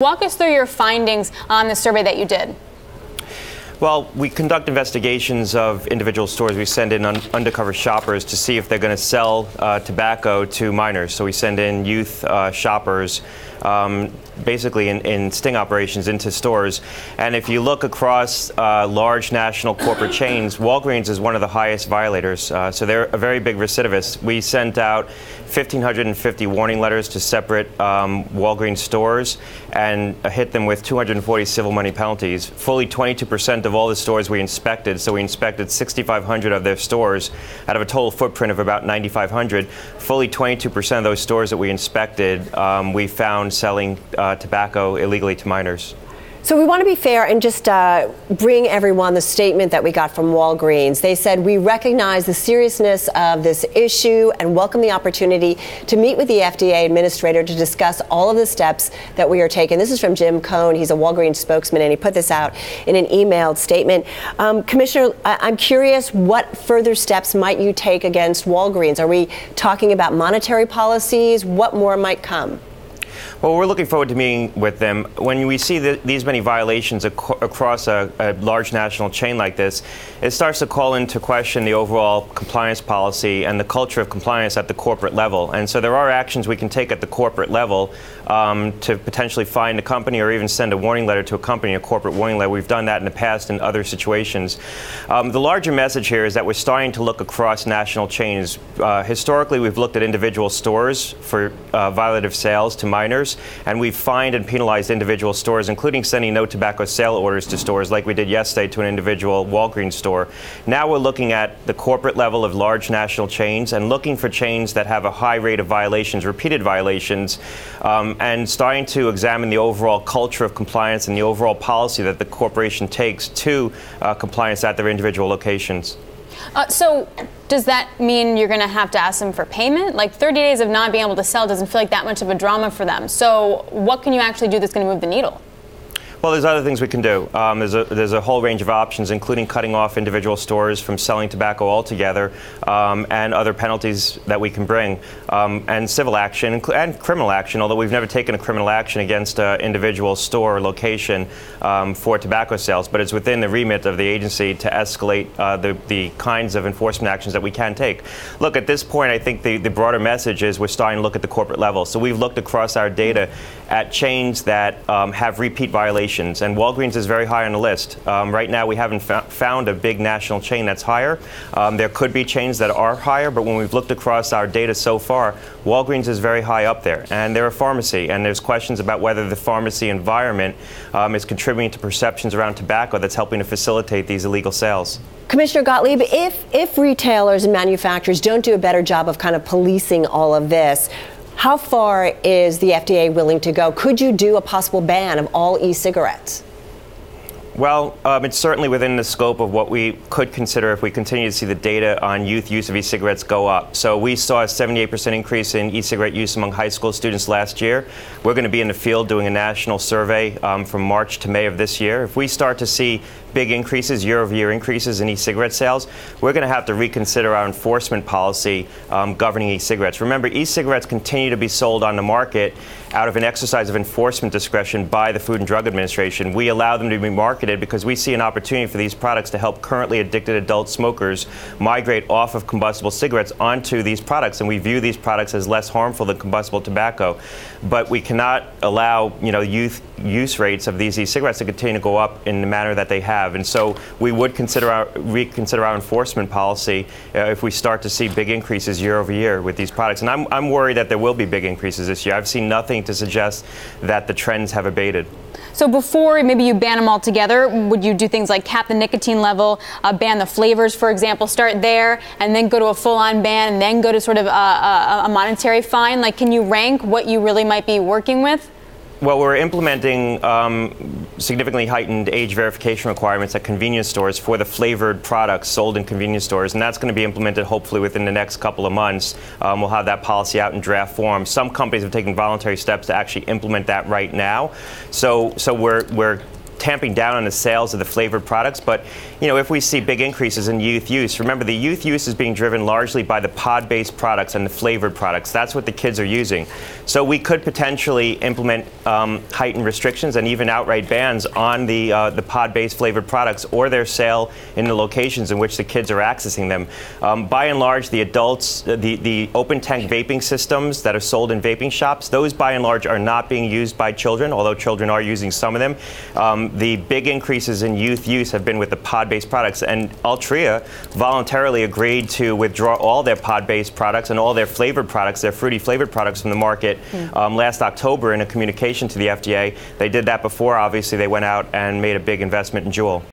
Walk us through your findings on the survey that you did. Well, we conduct investigations of individual stores. We send in undercover shoppers to see if they're going to sell tobacco to minors. So we send in youth shoppers, basically in sting operations into stores. And if you look across large national corporate chains, Walgreens is one of the highest violators. So they're a very big recidivist. We sent out 1,550 warning letters to separate Walgreens stores and hit them with 240 civil money penalties. Fully 22% of all the stores we inspected, so we inspected 6,500 of their stores out of a total footprint of about 9,500. Fully 22% of those stores that we inspected, we found selling tobacco illegally to minors. So we want to be fair and just bring everyone the statement that we got from Walgreens. They said, "We recognize the seriousness of this issue and welcome the opportunity to meet with the FDA administrator to discuss all of the steps that we are taking." This is from Jim Cohn. He's a Walgreens spokesman, and he put this out in an emailed statement. Commissioner, I'm curious, what further steps might you take against Walgreens? Are we talking about monetary policies? What more might come? Well, we're looking forward to meeting with them. When we see these many violations across a large national chain like this, it starts to call into question the overall compliance policy and the culture of compliance at the corporate level. And so there are actions we can take at the corporate level to potentially fine a company or even send a warning letter to a company, a corporate warning letter. We've done that in the past in other situations. The larger message here is that we're starting to look across national chains. Historically, we've looked at individual stores for violative sales to minors, and we've fined and penalized individual stores, including sending no tobacco sale orders to stores like we did yesterday to an individual Walgreens store. Now we're looking at the corporate level of large national chains and looking for chains that have a high rate of violations, repeated violations, and starting to examine the overall culture of compliance and the overall policy that the corporation takes to compliance at their individual locations. So does that mean you're going to have to ask them for payment? Like 30 days of not being able to sell doesn't feel like that much of a drama for them. So what can you actually do that's going to move the needle? Well, there's other things we can do. There's a whole range of options, including cutting off individual stores from selling tobacco altogether, and other penalties that we can bring, and civil action and criminal action, although we've never taken a criminal action against an individual store or location for tobacco sales. But it's within the remit of the agency to escalate the kinds of enforcement actions that we can take. Look, at this point, I think the broader message is we're starting to look at the corporate level. So we've looked across our data at chains that have repeat violations. And Walgreens is very high on the list. Right now, we haven't found a big national chain that's higher. There could be chains that are higher, but when we've looked across our data so far, Walgreens is very high up there. And they're a pharmacy, and there's questions about whether the pharmacy environment is contributing to perceptions around tobacco that's helping to facilitate these illegal sales. Commissioner Gottlieb, if retailers and manufacturers don't do a better job of kind of policing all of this, how far is the FDA willing to go? Could you do a possible ban of all e-cigarettes? Well, it's certainly within the scope of what we could consider if we continue to see the data on youth use of e-cigarettes go up. So we saw a 78% increase in e-cigarette use among high school students last year. We're going to be in the field doing a national survey from March to May of this year. If we start to see big increases, year-over-year increases in e-cigarette sales, we're going to have to reconsider our enforcement policy governing e-cigarettes. Remember, e-cigarettes continue to be sold on the market out of an exercise of enforcement discretion by the Food and Drug Administration. We allow them to be marketed because we see an opportunity for these products to help currently addicted adult smokers migrate off of combustible cigarettes onto these products, and we view these products as less harmful than combustible tobacco. But we cannot allow, youth use rates of these e-cigarettes to continue to go up in the manner that they have. And so we would reconsider our enforcement policy if we start to see big increases year over year with these products. And I'm worried that there will be big increases this year. I've seen nothing to suggest that the trends have abated. So before maybe you ban them all together, would you do things like cap the nicotine level, ban the flavors, for example, start there, and then go to a full-on ban, and then go to sort of a monetary fine? Like, can you rank what you really might be working with? Well, we're implementing significantly heightened age verification requirements at convenience stores for the flavored products sold in convenience stores, and that's going to be implemented hopefully within the next couple of months. We'll have that policy out in draft form. Some companies have taken voluntary steps to actually implement that right now. So we're tamping down on the sales of the flavored products. But, if we see big increases in youth use, remember the youth use is being driven largely by the pod-based products and the flavored products. That's what the kids are using. So we could potentially implement heightened restrictions and even outright bans on the pod-based flavored products or their sale in the locations in which the kids are accessing them. By and large, the adults, the open tank vaping systems that are sold in vaping shops, those by and large are not being used by children, although children are using some of them. The big increases in youth use have been with the pod-based products, and Altria voluntarily agreed to withdraw all their pod-based products and all their flavored products, their fruity flavored products from the market last October in a communication to the FDA. They did that before, obviously, they went out and made a big investment in Juul.